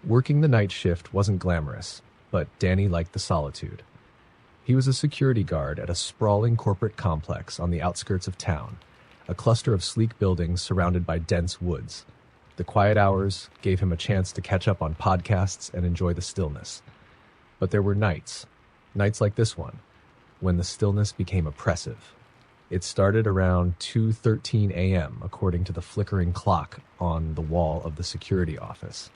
Working the night shift wasn't glamorous, but Danny liked the solitude. He was a security guard at a sprawling corporate complex on the outskirts of town, a cluster of sleek buildings surrounded by dense woods. The quiet hours gave him a chance to catch up on podcasts and enjoy the stillness. But there were nights like this one, when the stillness became oppressive. It started around 2:13 a.m., according to the flickering clock on the wall of the security office.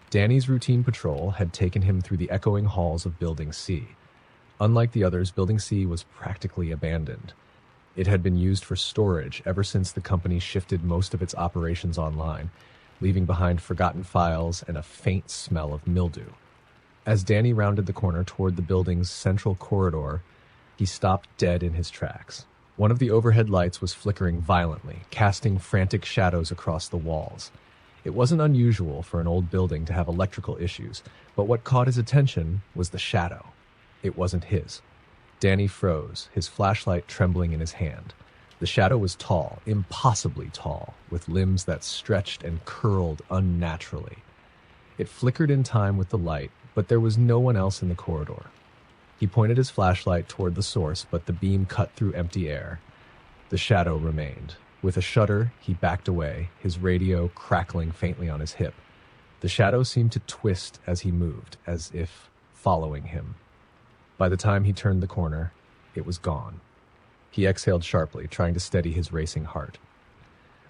Danny's routine patrol had taken him through the echoing halls of Building C. Unlike the others, Building C was practically abandoned. It had been used for storage ever since the company shifted most of its operations online, leaving behind forgotten files and a faint smell of mildew. As Danny rounded the corner toward the building's central corridor, he stopped dead in his tracks. One of the overhead lights was flickering violently, casting frantic shadows across the walls. It wasn't unusual for an old building to have electrical issues, but what caught his attention was the shadow. It wasn't his. Danny froze, his flashlight trembling in his hand. The shadow was tall, impossibly tall, with limbs that stretched and curled unnaturally. It flickered in time with the light, but there was no one else in the corridor. He pointed his flashlight toward the source, but the beam cut through empty air. The shadow remained. With a shudder, he backed away, his radio crackling faintly on his hip. The shadow seemed to twist as he moved, as if following him. By the time he turned the corner, it was gone. He exhaled sharply, trying to steady his racing heart.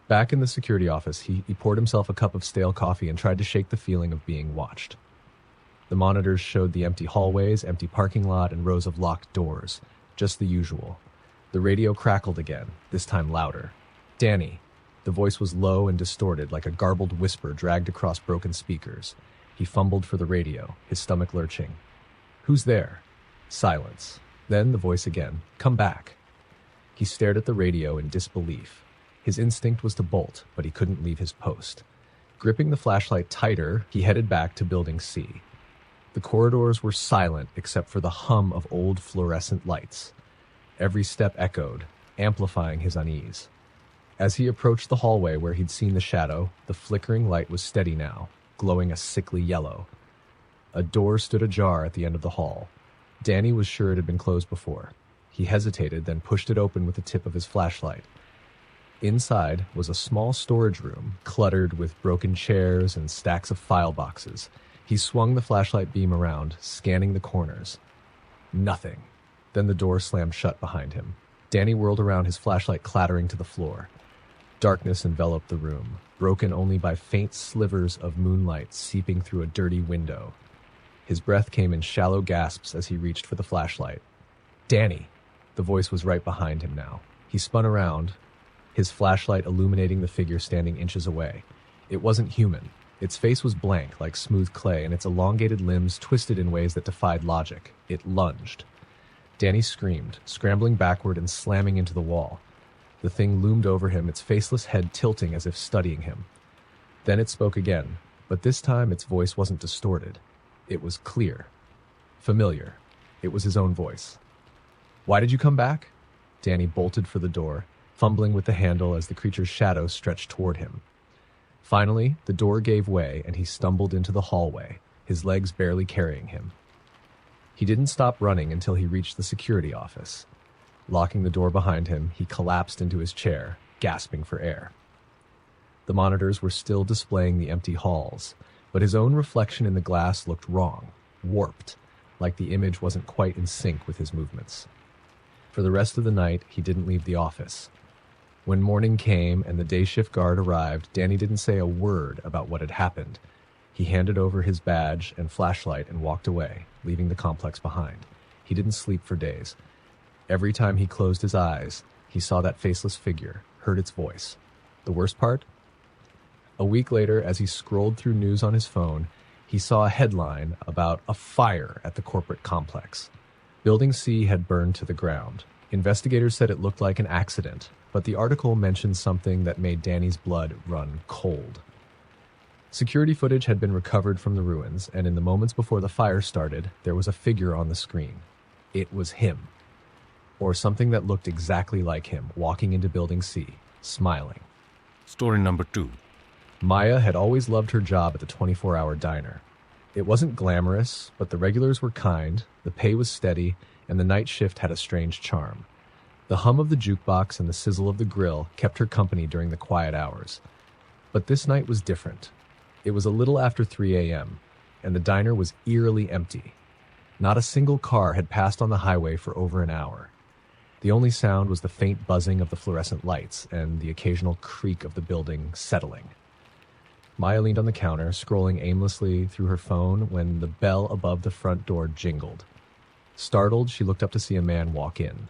Back in the security office, he poured himself a cup of stale coffee and tried to shake the feeling of being watched. The monitors showed the empty hallways, empty parking lot, and rows of locked doors. Just the usual. The radio crackled again, this time louder. "Danny." The voice was low and distorted, like a garbled whisper dragged across broken speakers. He fumbled for the radio, his stomach lurching. "Who's there?" Silence. Then the voice again. "Come back." He stared at the radio in disbelief. His instinct was to bolt, but he couldn't leave his post. Gripping the flashlight tighter, he headed back to Building C. The corridors were silent except for the hum of old fluorescent lights. Every step echoed, amplifying his unease. As he approached the hallway where he'd seen the shadow, the flickering light was steady now, glowing a sickly yellow. A door stood ajar at the end of the hall. Danny was sure it had been closed before. He hesitated, then pushed it open with the tip of his flashlight. Inside was a small storage room, cluttered with broken chairs and stacks of file boxes. He swung the flashlight beam around, scanning the corners. Nothing. Then the door slammed shut behind him. Danny whirled around, his flashlight clattering to the floor. Darkness enveloped the room, broken only by faint slivers of moonlight seeping through a dirty window. His breath came in shallow gasps as he reached for the flashlight. "Danny!" The voice was right behind him now. He spun around, his flashlight illuminating the figure standing inches away. It wasn't human. Its face was blank, like smooth clay, and its elongated limbs twisted in ways that defied logic. It lunged. Danny screamed, scrambling backward and slamming into the wall. The thing loomed over him, its faceless head tilting as if studying him. Then it spoke again, but this time its voice wasn't distorted. It was clear. Familiar. It was his own voice. "Why did you come back?" Danny bolted for the door, fumbling with the handle as the creature's shadow stretched toward him. Finally, the door gave way and he stumbled into the hallway, his legs barely carrying him. He didn't stop running until he reached the security office. Locking the door behind him, he collapsed into his chair, gasping for air. The monitors were still displaying the empty halls, but his own reflection in the glass looked wrong, warped, like the image wasn't quite in sync with his movements. For the rest of the night, he didn't leave the office. When morning came and the day shift guard arrived, Danny didn't say a word about what had happened. He handed over his badge and flashlight and walked away, leaving the complex behind. He didn't sleep for days. Every time he closed his eyes, he saw that faceless figure, heard its voice. The worst part? A week later, as he scrolled through news on his phone, he saw a headline about a fire at the corporate complex. Building C had burned to the ground. Investigators said it looked like an accident, but the article mentioned something that made Danny's blood run cold. Security footage had been recovered from the ruins, and in the moments before the fire started, there was a figure on the screen. It was him. Or something that looked exactly like him, walking into Building C, smiling. Story number 2. Maya had always loved her job at the 24-hour diner. It wasn't glamorous, but the regulars were kind, the pay was steady, and the night shift had a strange charm. The hum of the jukebox and the sizzle of the grill kept her company during the quiet hours. But this night was different. It was a little after 3 a.m., and the diner was eerily empty. Not a single car had passed on the highway for over an hour. The only sound was the faint buzzing of the fluorescent lights and the occasional creak of the building settling. Maya leaned on the counter, scrolling aimlessly through her phone when the bell above the front door jingled. Startled, she looked up to see a man walk in.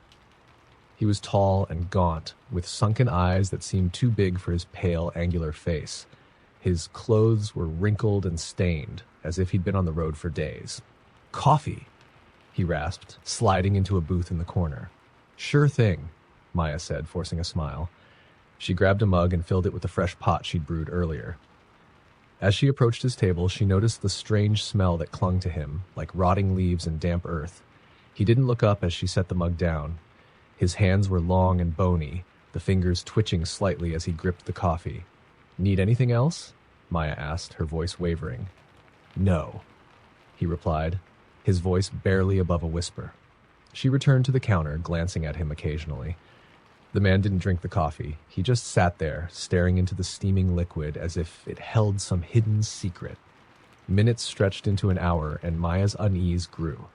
He was tall and gaunt, with sunken eyes that seemed too big for his pale, angular face. His clothes were wrinkled and stained, as if he'd been on the road for days. "Coffee," he rasped, sliding into a booth in the corner. "Sure thing," Maya said, forcing a smile. She grabbed a mug and filled it with the fresh pot she'd brewed earlier. As she approached his table, she noticed the strange smell that clung to him, like rotting leaves and damp earth. He didn't look up as she set the mug down. His hands were long and bony, the fingers twitching slightly as he gripped the coffee. "Need anything else?" Maya asked, her voice wavering. "No," he replied, his voice barely above a whisper. She returned to the counter, glancing at him occasionally. The man didn't drink the coffee. He just sat there, staring into the steaming liquid as if it held some hidden secret. Minutes stretched into an hour, and Maya's unease grew.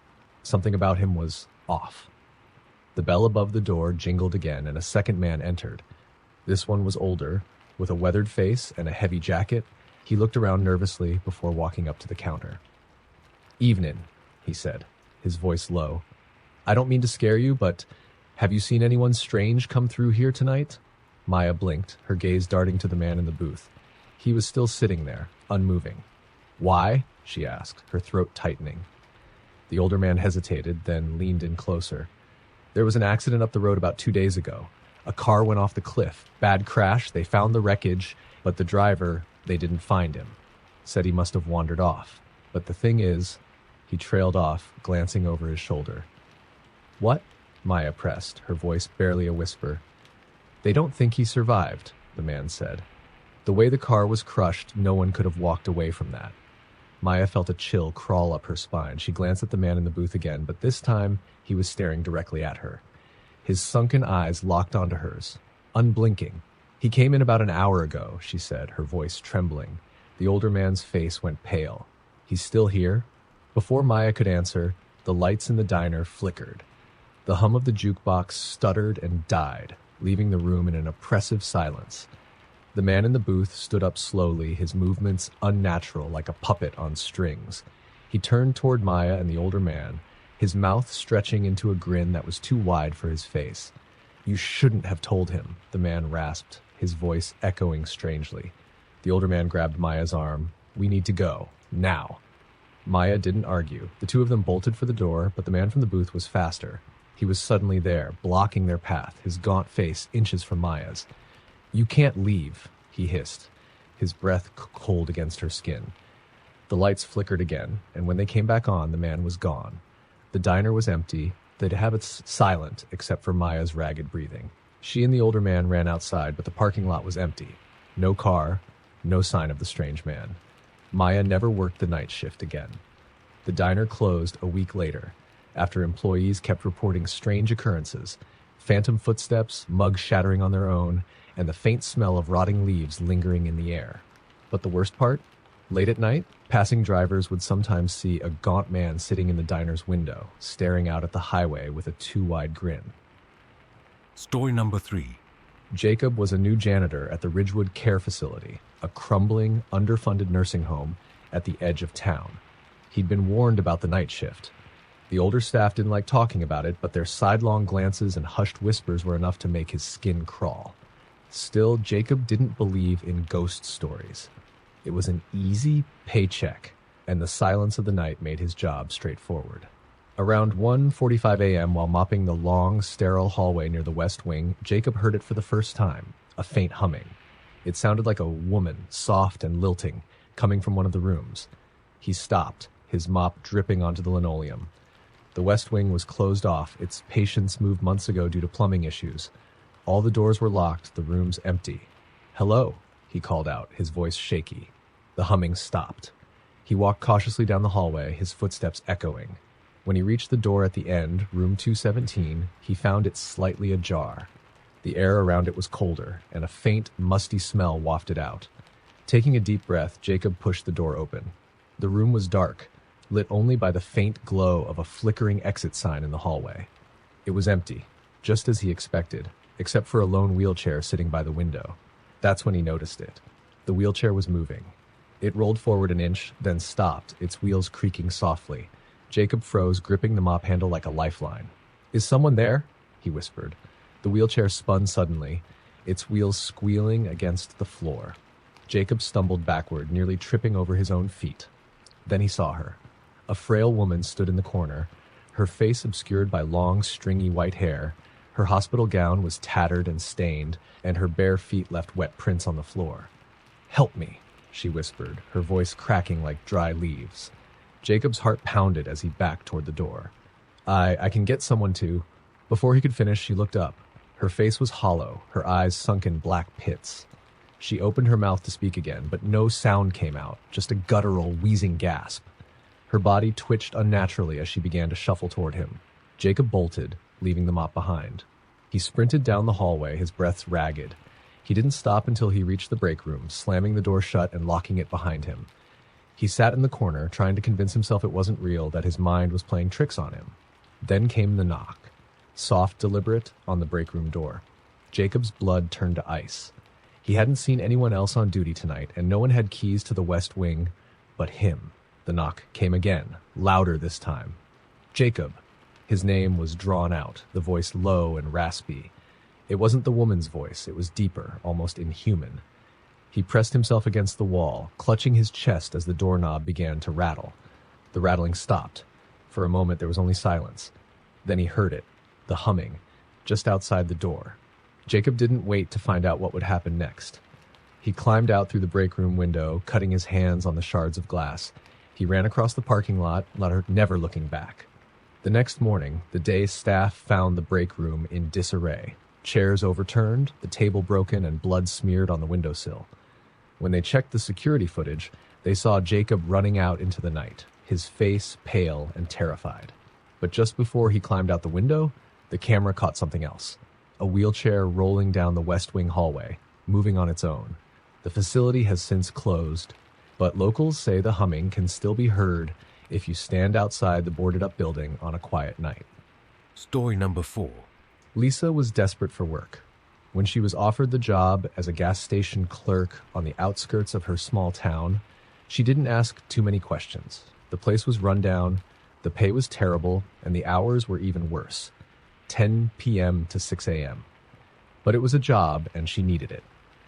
Something about him was off. The bell above the door jingled again, and a second man entered. This one was older, with a weathered face and a heavy jacket. He looked around nervously before walking up to the counter. "Evenin'," he said, his voice low. "I don't mean to scare you, but have you seen anyone strange come through here tonight?" Maya blinked, her gaze darting to the man in the booth. He was still sitting there, unmoving. "Why?" she asked, her throat tightening. The older man hesitated, then leaned in closer. "There was an accident up the road about 2 days ago. A car went off the cliff. Bad crash, they found the wreckage, but the driver, they didn't find him. Said he must have wandered off. But the thing is," he trailed off, glancing over his shoulder. "What?" Maya pressed, her voice barely a whisper. "They don't think he survived," the man said. "The way the car was crushed, no one could have walked away from that." Maya felt a chill crawl up her spine. She glanced at the man in the booth again, but this time he was staring directly at her. His sunken eyes locked onto hers, unblinking. "He came in about an hour ago," she said, her voice trembling. The older man's face went pale. "He's still here?" Before Maya could answer, the lights in the diner flickered. The hum of the jukebox stuttered and died, leaving the room in an oppressive silence. The man in the booth stood up slowly, his movements unnatural like a puppet on strings. He turned toward Maya and the older man, his mouth stretching into a grin that was too wide for his face. "You shouldn't have told him," the man rasped, his voice echoing strangely. The older man grabbed Maya's arm. "We need to go. Now." Maya didn't argue. The two of them bolted for the door, but the man from the booth was faster. He was suddenly there, blocking their path, his gaunt face inches from Maya's. "You can't leave," he hissed, his breath cold against her skin. The lights flickered again, and when they came back on, the man was gone. The diner was empty, the habits silent except for Maya's ragged breathing. She and the older man ran outside, but the parking lot was empty. No car, no sign of the strange man. Maya never worked the night shift again. The diner closed a week later, after employees kept reporting strange occurrences, phantom footsteps, mugs shattering on their own, and the faint smell of rotting leaves lingering in the air. But the worst part? Late at night, passing drivers would sometimes see a gaunt man sitting in the diner's window, staring out at the highway with a too-wide grin. Story number 3. Jacob was a new janitor at the Ridgewood Care Facility, a crumbling, underfunded nursing home at the edge of town. He'd been warned about the night shift. The older staff didn't like talking about it, but their sidelong glances and hushed whispers were enough to make his skin crawl. Still, Jacob didn't believe in ghost stories. It was an easy paycheck, and the silence of the night made his job straightforward. Around 1:45 a.m., while mopping the long, sterile hallway near the west wing, Jacob heard it for the first time, a faint humming. It sounded like a woman, soft and lilting, coming from one of the rooms. He stopped, his mop dripping onto the linoleum. The west wing was closed off, its patients moved months ago due to plumbing issues. All the doors were locked, the rooms empty. "Hello," he called out, his voice shaky. The humming stopped. He walked cautiously down the hallway, his footsteps echoing. When he reached the door at the end, room 217, he found it slightly ajar. The air around it was colder, and a faint, musty smell wafted out. Taking a deep breath, Jacob pushed the door open. The room was dark, lit only by the faint glow of a flickering exit sign in the hallway. It was empty, just as he expected, except for a lone wheelchair sitting by the window. That's when he noticed it. The wheelchair was moving. It rolled forward an inch, then stopped, its wheels creaking softly. Jacob froze, gripping the mop handle like a lifeline. "Is someone there?" he whispered. The wheelchair spun suddenly, its wheels squealing against the floor. Jacob stumbled backward, nearly tripping over his own feet. Then he saw her. A frail woman stood in the corner, her face obscured by long, stringy white hair. Her hospital gown was tattered and stained, and her bare feet left wet prints on the floor. "Help me," she whispered, her voice cracking like dry leaves. Jacob's heart pounded as he backed toward the door. I can get someone to..." Before he could finish, she looked up. Her face was hollow, her eyes sunk in black pits. She opened her mouth to speak again, but no sound came out, just a guttural, wheezing gasp. Her body twitched unnaturally as she began to shuffle toward him. Jacob bolted, leaving the mop behind. He sprinted down the hallway, his breath ragged. He didn't stop until he reached the break room, slamming the door shut and locking it behind him. He sat in the corner, trying to convince himself it wasn't real, that his mind was playing tricks on him. Then came the knock. Soft, deliberate, on the break room door. Jacob's blood turned to ice. He hadn't seen anyone else on duty tonight, and no one had keys to the West Wing but him. The knock came again, louder this time. "Jacob." His name was drawn out, the voice low and raspy. It wasn't the woman's voice, it was deeper, almost inhuman. He pressed himself against the wall, clutching his chest as the doorknob began to rattle. The rattling stopped. For a moment there was only silence. Then he heard it, the humming, just outside the door. Jacob didn't wait to find out what would happen next. He climbed out through the break room window, cutting his hands on the shards of glass. He ran across the parking lot, never looking back. The next morning, the day staff found the break room in disarray. Chairs overturned, the table broken, and blood smeared on the windowsill. When they checked the security footage, they saw Jacob running out into the night, his face pale and terrified. But just before he climbed out the window, the camera caught something else. A wheelchair rolling down the West Wing hallway, moving on its own. The facility has since closed, but locals say the humming can still be heard if you stand outside the boarded-up building on a quiet night. Story number 4. Lisa was desperate for work. When she was offered the job as a gas station clerk on the outskirts of her small town, she didn't ask too many questions. The place was run down, the pay was terrible, and the hours were even worse. 10 p.m. to 6 a.m. But it was a job, and she needed it.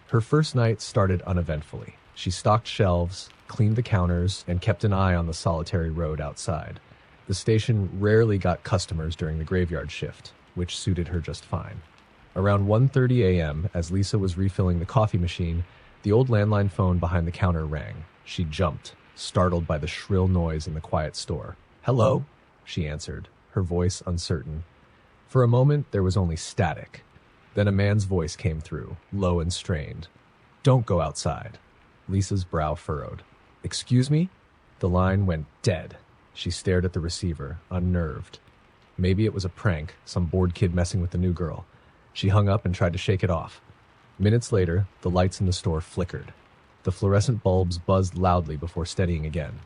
Her first night started uneventfully. She stocked shelves, cleaned the counters, and kept an eye on the solitary road outside. The station rarely got customers during the graveyard shift, which suited her just fine. Around 1:30 a.m., as Lisa was refilling the coffee machine, the old landline phone behind the counter rang. She jumped, startled by the shrill noise in the quiet store. "Hello?" she answered, her voice uncertain. For a moment, there was only static. Then a man's voice came through, low and strained. "Don't go outside." Lisa's brow furrowed. "Excuse me?" The line went dead. She stared at the receiver, unnerved. Maybe it was a prank, some bored kid messing with the new girl. She hung up and tried to shake it off. Minutes later, the lights in the store flickered. The fluorescent bulbs buzzed loudly before steadying again.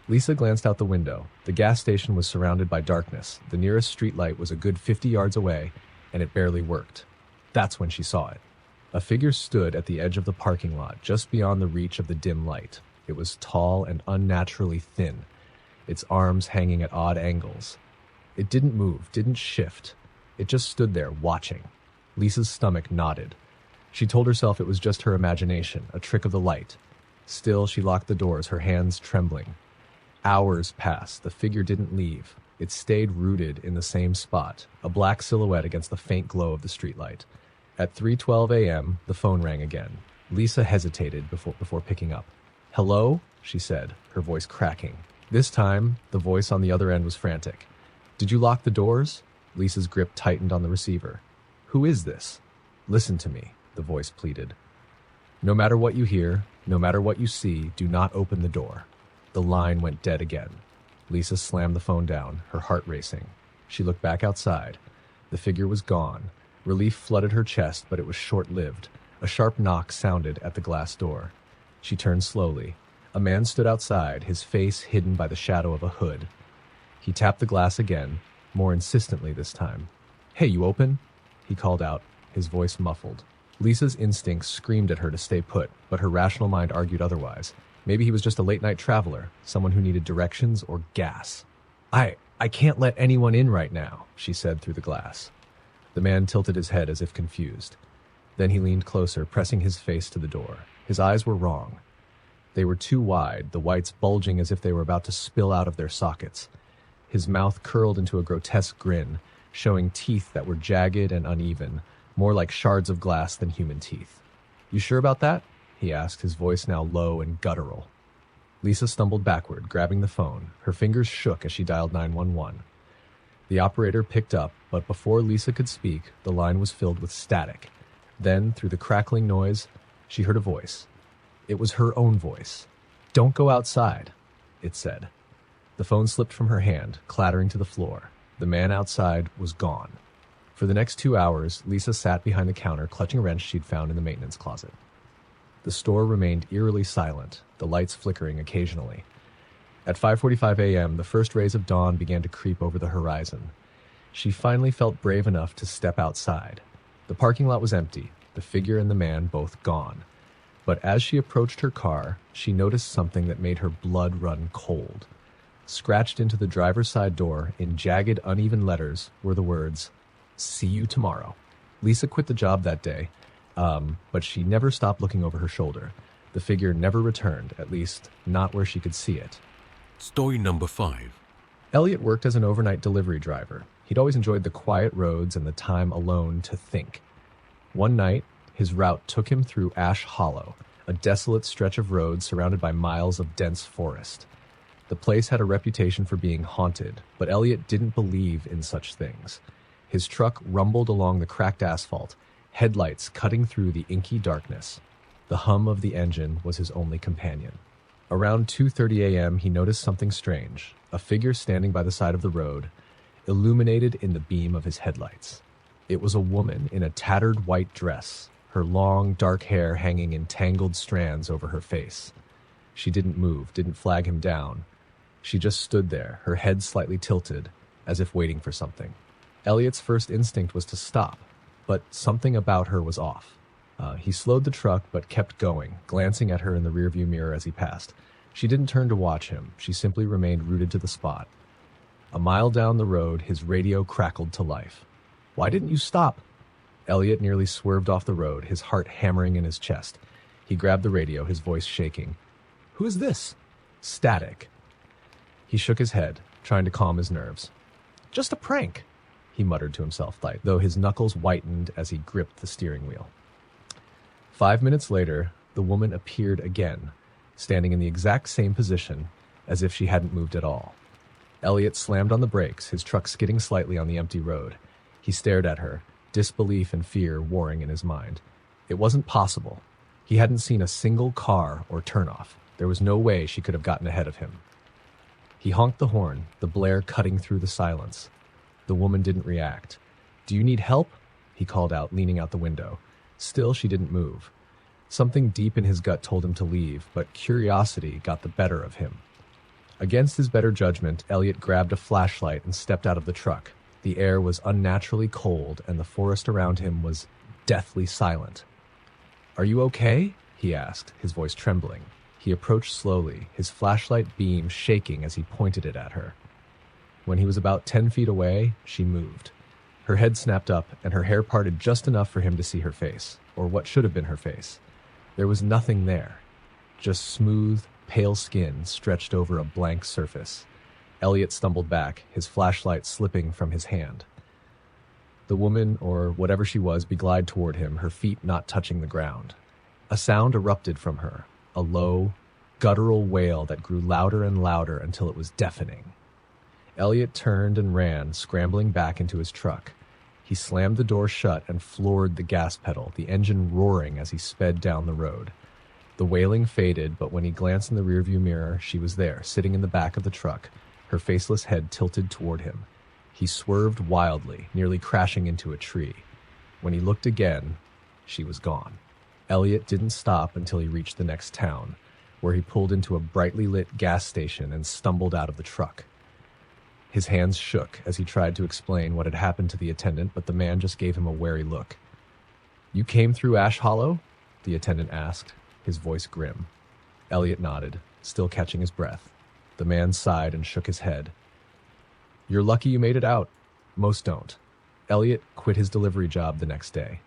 Lisa glanced out the window. The gas station was surrounded by darkness. The nearest streetlight was a good 50 yards away, and it barely worked. That's when she saw it. A figure stood at the edge of the parking lot, just beyond the reach of the dim light. It was tall and unnaturally thin, its arms hanging at odd angles. It didn't move, didn't shift. It just stood there, watching. Lisa's stomach knotted. She told herself it was just her imagination, a trick of the light. Still, she locked the doors, her hands trembling. Hours passed. The figure didn't leave. It stayed rooted in the same spot, a black silhouette against the faint glow of the streetlight. At 3:12 a.m., the phone rang again. Lisa hesitated before picking up. "Hello?" she said, her voice cracking. This time, the voice on the other end was frantic. "Did you lock the doors?" Lisa's grip tightened on the receiver. "Who is this?" "Listen to me," the voice pleaded. "No matter what you hear, no matter what you see, do not open the door." The line went dead again. Lisa slammed the phone down, her heart racing. She looked back outside. The figure was gone. Relief flooded her chest, but it was short-lived. A sharp knock sounded at the glass door. She turned slowly. A man stood outside, his face hidden by the shadow of a hood. He tapped the glass again, more insistently this time. "Hey, you open?" he called out, his voice muffled. Lisa's instincts screamed at her to stay put, but her rational mind argued otherwise. Maybe he was just a late-night traveler, someone who needed directions or gas. I can't let anyone in right now," she said through the glass. The man tilted his head as if confused. Then he leaned closer, pressing his face to the door. His eyes were wrong. They were too wide, the whites bulging as if they were about to spill out of their sockets. His mouth curled into a grotesque grin, showing teeth that were jagged and uneven, more like shards of glass than human teeth. "You sure about that?" he asked, his voice now low and guttural. Lisa stumbled backward, grabbing the phone. Her fingers shook as she dialed 911. The operator picked up, but before Lisa could speak, the line was filled with static. Then, through the crackling noise, she heard a voice. It was her own voice. "Don't go outside," it said. The phone slipped from her hand, clattering to the floor. The man outside was gone. For the next 2 hours, Lisa sat behind the counter, clutching a wrench she'd found in the maintenance closet. The store remained eerily silent, the lights flickering occasionally. At 5:45 a.m., the first rays of dawn began to creep over the horizon. She finally felt brave enough to step outside. The parking lot was empty, the figure and the man both gone. But as she approached her car, she noticed something that made her blood run cold. Scratched into the driver's side door in jagged, uneven letters were the words, "See you tomorrow." Lisa quit the job that day, but she never stopped looking over her shoulder. The figure never returned, at least not where she could see it. Story number 5. Elliot worked as an overnight delivery driver. He'd always enjoyed the quiet roads and the time alone to think. One night, his route took him through Ash Hollow, a desolate stretch of road surrounded by miles of dense forest. The place had a reputation for being haunted, but Elliot didn't believe in such things. His truck rumbled along the cracked asphalt, headlights cutting through the inky darkness. The hum of the engine was his only companion. Around 2:30 a.m., he noticed something strange, a figure standing by the side of the road, illuminated in the beam of his headlights. It was a woman in a tattered white dress, her long, dark hair hanging in tangled strands over her face. She didn't move, didn't flag him down. She just stood there, her head slightly tilted, as if waiting for something. Elliot's first instinct was to stop, but something about her was off. He slowed the truck, but kept going, glancing at her in the rearview mirror as he passed. She didn't turn to watch him. She simply remained rooted to the spot. A mile down the road, his radio crackled to life. "Why didn't you stop?" Elliot nearly swerved off the road, his heart hammering in his chest. He grabbed the radio, his voice shaking. "Who is this?" Static. He shook his head, trying to calm his nerves. "Just a prank," he muttered to himself, though his knuckles whitened as he gripped the steering wheel. 5 minutes later, the woman appeared again, standing in the exact same position as if she hadn't moved at all. Elliot slammed on the brakes, his truck skidding slightly on the empty road. He stared at her, disbelief and fear warring in his mind. It wasn't possible. He hadn't seen a single car or turnoff. There was no way she could have gotten ahead of him. He honked the horn, the blare cutting through the silence. The woman didn't react. "Do you need help?" he called out, leaning out the window. Still, she didn't move. Something deep in his gut told him to leave, but curiosity got the better of him. Against his better judgment, Elliot grabbed a flashlight and stepped out of the truck. The air was unnaturally cold, and the forest around him was deathly silent. "Are you okay?" he asked, his voice trembling. He approached slowly, his flashlight beam shaking as he pointed it at her. When he was about 10 feet away, she moved. Her head snapped up, and her hair parted just enough for him to see her face, or what should have been her face. There was nothing there, just smooth, pale skin stretched over a blank surface. Elliot stumbled back, his flashlight slipping from his hand. The woman, or whatever she was, beglided toward him, her feet not touching the ground. A sound erupted from her, a low, guttural wail that grew louder and louder until it was deafening. Elliot turned and ran, scrambling back into his truck. He slammed the door shut and floored the gas pedal, the engine roaring as he sped down the road. The wailing faded, but when he glanced in the rearview mirror, she was there, sitting in the back of the truck, her faceless head tilted toward him. He swerved wildly, nearly crashing into a tree. When he looked again, she was gone. Elliot didn't stop until he reached the next town, where he pulled into a brightly lit gas station and stumbled out of the truck. His hands shook as he tried to explain what had happened to the attendant, but the man just gave him a wary look. "You came through Ash Hollow?" the attendant asked, his voice grim. Elliot nodded, still catching his breath. The man sighed and shook his head. "You're lucky you made it out. Most don't." Elliot quit his delivery job the next day.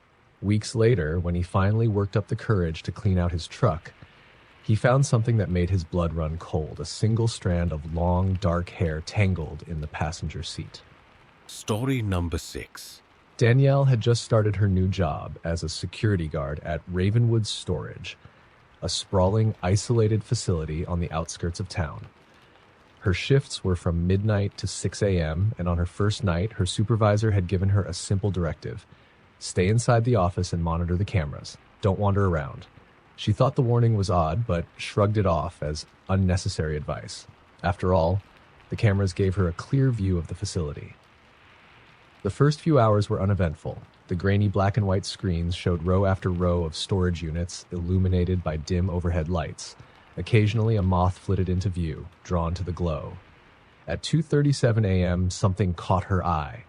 Weeks later, when he finally worked up the courage to clean out his truck, he found something that made his blood run cold, a single strand of long, dark hair tangled in the passenger seat. Story number 6. Danielle had just started her new job as a security guard at Ravenwood Storage, a sprawling, isolated facility on the outskirts of town. Her shifts were from midnight to 6 a.m., and on her first night, her supervisor had given her a simple directive: stay inside the office and monitor the cameras. Don't wander around. She thought the warning was odd, but shrugged it off as unnecessary advice. After all, the cameras gave her a clear view of the facility. The first few hours were uneventful. The grainy black and white screens showed row after row of storage units illuminated by dim overhead lights. Occasionally, a moth flitted into view, drawn to the glow. At 2:37 a.m., something caught her eye.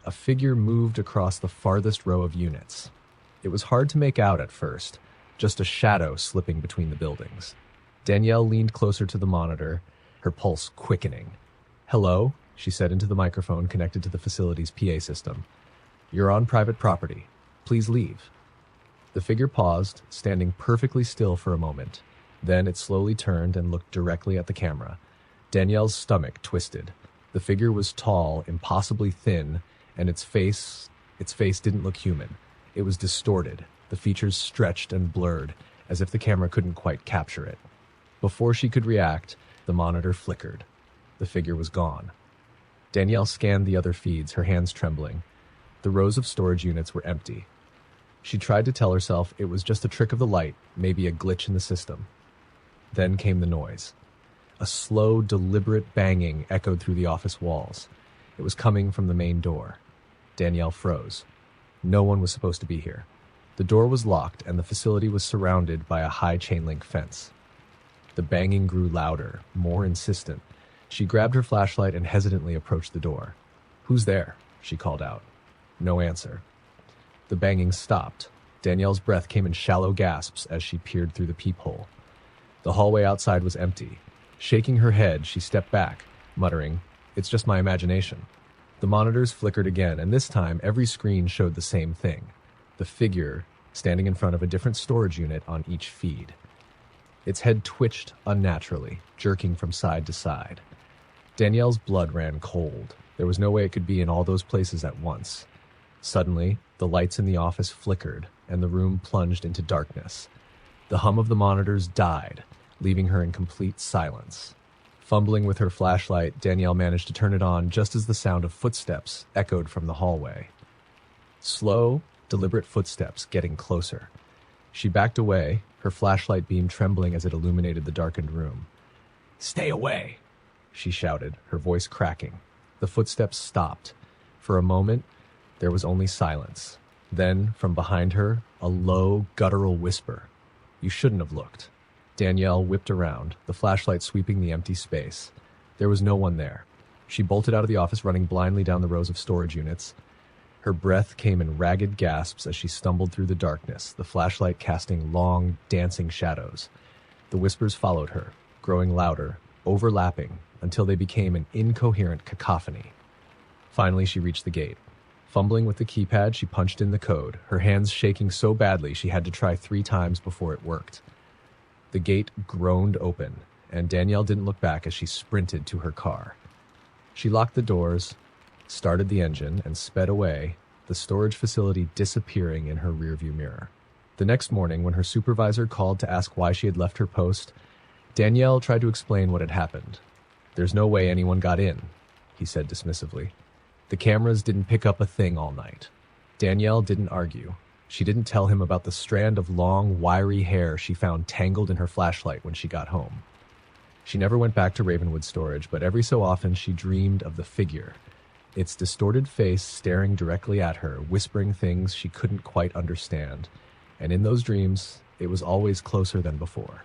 A figure moved across the farthest row of units. It was hard to make out at first, just a shadow slipping between the buildings. Danielle leaned closer to the monitor, her pulse quickening. "Hello," she said into the microphone connected to the facility's PA system. "You're on private property. Please leave." The figure paused, standing perfectly still for a moment. Then it slowly turned and looked directly at the camera. Danielle's stomach twisted. The figure was tall, impossibly thin, and its face didn't look human. It was distorted, the features stretched and blurred, as if the camera couldn't quite capture it. Before she could react, the monitor flickered. The figure was gone. Danielle scanned the other feeds, her hands trembling. The rows of storage units were empty. She tried to tell herself it was just a trick of the light, maybe a glitch in the system. Then came the noise. A slow, deliberate banging echoed through the office walls. It was coming from the main door. Danielle froze. No one was supposed to be here. The door was locked, and the facility was surrounded by a high chain-link fence. The banging grew louder, more insistent. She grabbed her flashlight and hesitantly approached the door. "Who's there?" she called out. No answer. The banging stopped. Danielle's breath came in shallow gasps as she peered through the peephole. The hallway outside was empty. Shaking her head, she stepped back, muttering, "It's just my imagination." The monitors flickered again, and this time every screen showed the same thing: the figure standing in front of a different storage unit on each feed. Its head twitched unnaturally, jerking from side to side. Danielle's blood ran cold. There was no way it could be in all those places at once. Suddenly, the lights in the office flickered, and the room plunged into darkness. The hum of the monitors died, leaving her in complete silence. Fumbling with her flashlight, Danielle managed to turn it on just as the sound of footsteps echoed from the hallway. Slow, deliberate footsteps getting closer. She backed away, her flashlight beam trembling as it illuminated the darkened room. "Stay away!" she shouted, her voice cracking. The footsteps stopped. For a moment, there was only silence. Then, from behind her, a low, guttural whisper. "You shouldn't have looked." Danielle whipped around, the flashlight sweeping the empty space. There was no one there. She bolted out of the office, running blindly down the rows of storage units. Her breath came in ragged gasps as she stumbled through the darkness, the flashlight casting long, dancing shadows. The whispers followed her, growing louder, overlapping, until they became an incoherent cacophony. Finally, she reached the gate. Fumbling with the keypad, she punched in the code, her hands shaking so badly she had to try 3 times before it worked. The gate groaned open, and Danielle didn't look back as she sprinted to her car. She locked the doors, started the engine, and sped away, the storage facility disappearing in her rearview mirror. The next morning, when her supervisor called to ask why she had left her post, Danielle tried to explain what had happened. "There's no way anyone got in," he said dismissively. "The cameras didn't pick up a thing all night." Danielle didn't argue. She didn't tell him about the strand of long, wiry hair she found tangled in her flashlight when she got home. She never went back to Ravenwood Storage, but every so often she dreamed of the figure, its distorted face staring directly at her, whispering things she couldn't quite understand. And in those dreams, it was always closer than before.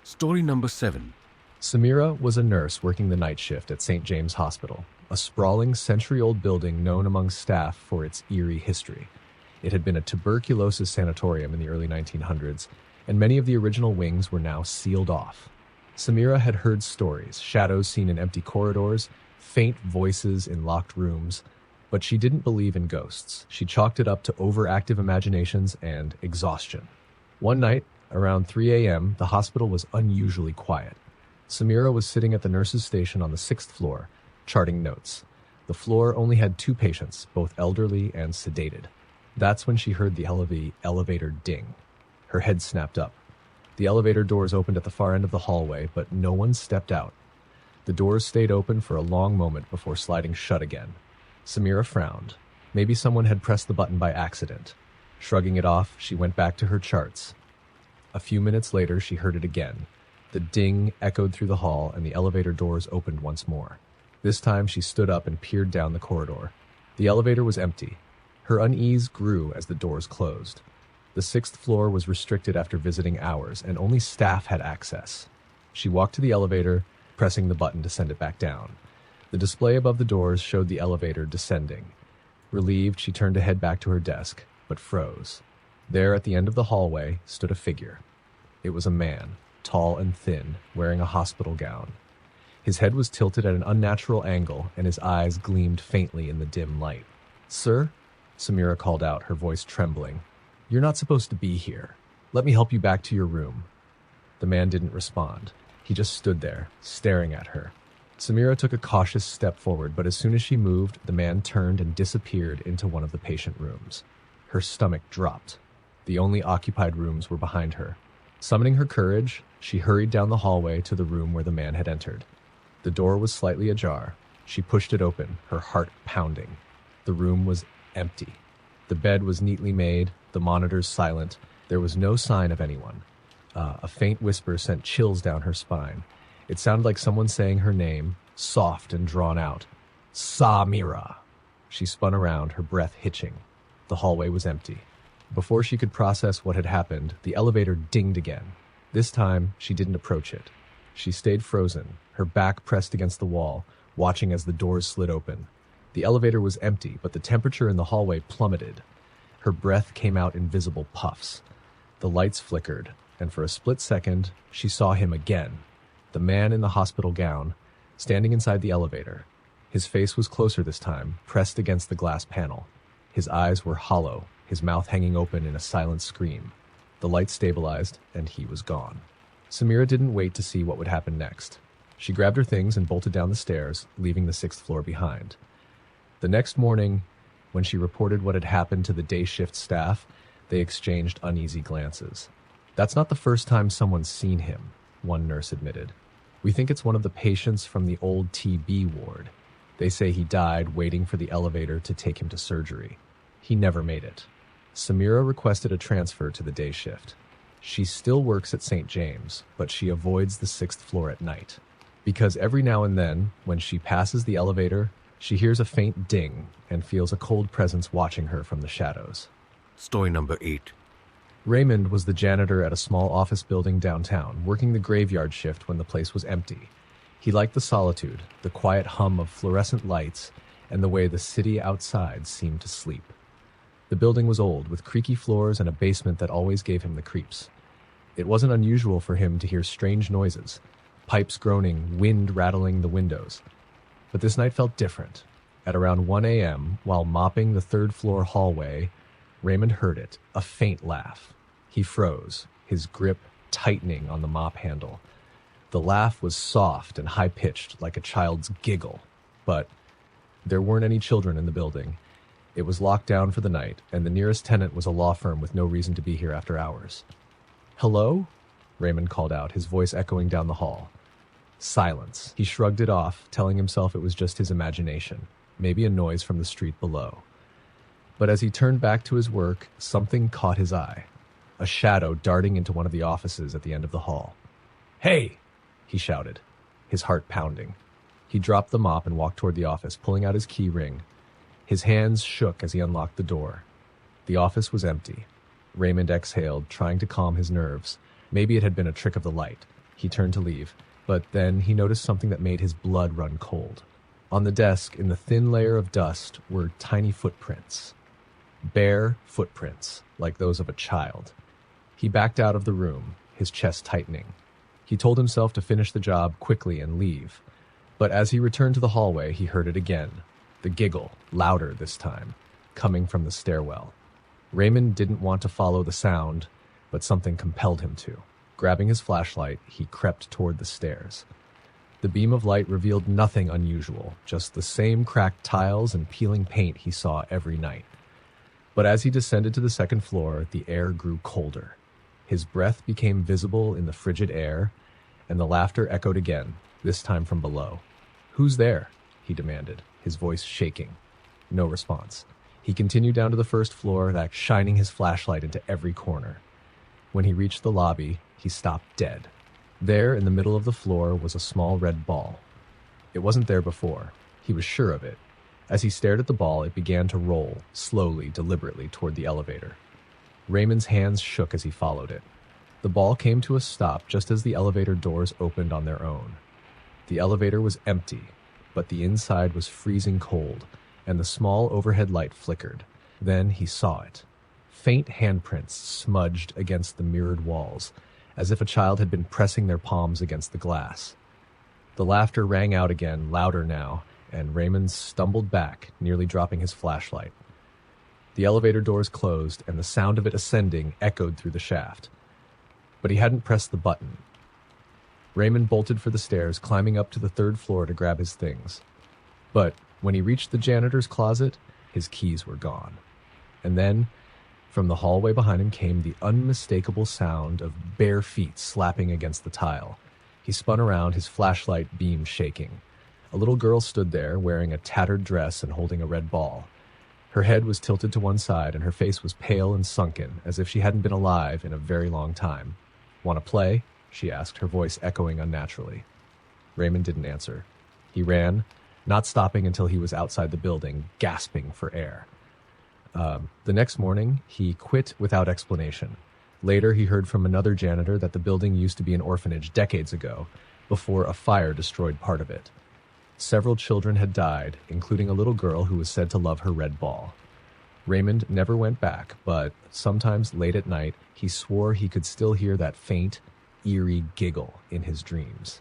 Story number 7. Samira was a nurse working the night shift at St. James Hospital, a sprawling century-old building known among staff for its eerie history. It had been a tuberculosis sanatorium in the early 1900s, and many of the original wings were now sealed off. Samira had heard stories, shadows seen in empty corridors, faint voices in locked rooms, but she didn't believe in ghosts. She chalked it up to overactive imaginations and exhaustion. One night, around 3 a.m., the hospital was unusually quiet. Samira was sitting at the nurse's station on the 6th floor, charting notes. The floor only had 2 patients, both elderly and sedated. That's when she heard the elevator ding. Her head snapped up. The elevator doors opened at the far end of the hallway, but no one stepped out. The doors stayed open for a long moment before sliding shut again. Samira frowned. Maybe someone had pressed the button by accident. Shrugging it off, she went back to her charts. A few minutes later, she heard it again. The ding echoed through the hall, and the elevator doors opened once more. This time, she stood up and peered down the corridor. The elevator was empty. Her unease grew as the doors closed. The 6th floor was restricted after visiting hours, and only staff had access. She walked to the elevator, pressing the button to send it back down. The display above the doors showed the elevator descending. Relieved, she turned to head back to her desk, but froze. There, at the end of the hallway, stood a figure. It was a man, tall and thin, wearing a hospital gown. His head was tilted at an unnatural angle, and his eyes gleamed faintly in the dim light. "Sir?" Samira called out, her voice trembling. "You're not supposed to be here. Let me help you back to your room." The man didn't respond. He just stood there, staring at her. Samira took a cautious step forward, but as soon as she moved, the man turned and disappeared into one of the patient rooms. Her stomach dropped. The only occupied rooms were behind her. Summoning her courage, she hurried down the hallway to the room where the man had entered. The door was slightly ajar. She pushed it open, her heart pounding. The room was empty. The bed was neatly made, the monitors silent. There was no sign of anyone. A faint whisper sent chills down her spine. It sounded like someone saying her name, soft and drawn out. "Samira." She spun around, her breath hitching. The hallway was empty. Before she could process what had happened, the elevator dinged again. This time, she didn't approach it. She stayed frozen, her back pressed against the wall, watching as the doors slid open. The elevator was empty, but the temperature in the hallway plummeted. Her breath came out in visible puffs. The lights flickered, and for a split second, she saw him again. The man in the hospital gown, standing inside the elevator. His face was closer this time, pressed against the glass panel. His eyes were hollow, his mouth hanging open in a silent scream. The light stabilized, and he was gone. Samira didn't wait to see what would happen next. She grabbed her things and bolted down the stairs, leaving the 6th floor behind. The next morning, when she reported what had happened to the day shift staff, they exchanged uneasy glances. "That's not the first time someone's seen him," one nurse admitted. "We think it's one of the patients from the old TB ward. They say he died waiting for the elevator to take him to surgery. He never made it." Samira requested a transfer to the day shift. She still works at St. James, but she avoids the 6th floor at night. Because every now and then, when she passes the elevator, she hears a faint ding and feels a cold presence watching her from the shadows. Story number 8. Raymond was the janitor at a small office building downtown, working the graveyard shift when the place was empty. He liked the solitude, the quiet hum of fluorescent lights, and the way the city outside seemed to sleep. The building was old, with creaky floors and a basement that always gave him the creeps. It wasn't unusual for him to hear strange noises, pipes groaning, wind rattling the windows. But this night felt different. At around 1 a.m., while mopping the 3rd floor hallway, Raymond heard it, a faint laugh. He froze, his grip tightening on the mop handle. The laugh was soft and high-pitched, like a child's giggle. But there weren't any children in the building. It was locked down for the night, and the nearest tenant was a law firm with no reason to be here after hours. "Hello?" Raymond called out, his voice echoing down the hall. Silence. He shrugged it off, telling himself it was just his imagination, maybe a noise from the street below. But as he turned back to his work, something caught his eye. A shadow darting into one of the offices at the end of the hall. "Hey!" he shouted, his heart pounding. He dropped the mop and walked toward the office, pulling out his key ring. His hands shook as he unlocked the door. The office was empty. Raymond exhaled, trying to calm his nerves. Maybe it had been a trick of the light. He turned to leave, but then he noticed something that made his blood run cold. On the desk, in the thin layer of dust, were tiny footprints. Bare footprints, like those of a child. He backed out of the room, his chest tightening. He told himself to finish the job quickly and leave. But as he returned to the hallway, he heard it again. The giggle, louder this time, coming from the stairwell. Raymond didn't want to follow the sound, but something compelled him to. Grabbing his flashlight, he crept toward the stairs. The beam of light revealed nothing unusual, just the same cracked tiles and peeling paint he saw every night. But as he descended to the second floor, the air grew colder. His breath became visible in the frigid air, and the laughter echoed again, this time from below. "Who's there?" he demanded, his voice shaking. No response. He continued down to the first floor, shining his flashlight into every corner. When he reached the lobby, he stopped dead. There, in the middle of the floor, was a small red ball. It wasn't there before. He was sure of it. As he stared at the ball, it began to roll, slowly, deliberately, toward the elevator. Raymond's hands shook as he followed it. The ball came to a stop just as the elevator doors opened on their own. The elevator was empty, but the inside was freezing cold, and the small overhead light flickered. Then he saw it. Faint handprints smudged against the mirrored walls, as if a child had been pressing their palms against the glass. The laughter rang out again, louder now, and Raymond stumbled back, nearly dropping his flashlight. The elevator doors closed, and the sound of it ascending echoed through the shaft. But he hadn't pressed the button. Raymond bolted for the stairs, climbing up to the third floor to grab his things. But when he reached the janitor's closet, his keys were gone. And then, from the hallway behind him came the unmistakable sound of bare feet slapping against the tile. He spun around, his flashlight beam shaking. A little girl stood there, wearing a tattered dress and holding a red ball. Her head was tilted to one side, and her face was pale and sunken, as if she hadn't been alive in a very long time. "Want to play?" she asked, her voice echoing unnaturally. Raymond didn't answer. He ran, not stopping until he was outside the building, gasping for air. The next morning, he quit without explanation. Later, he heard from another janitor that the building used to be an orphanage decades ago, before a fire destroyed part of it. Several children had died, including a little girl who was said to love her red ball. Raymond never went back, but sometimes late at night, he swore he could still hear that faint, eerie giggle in his dreams.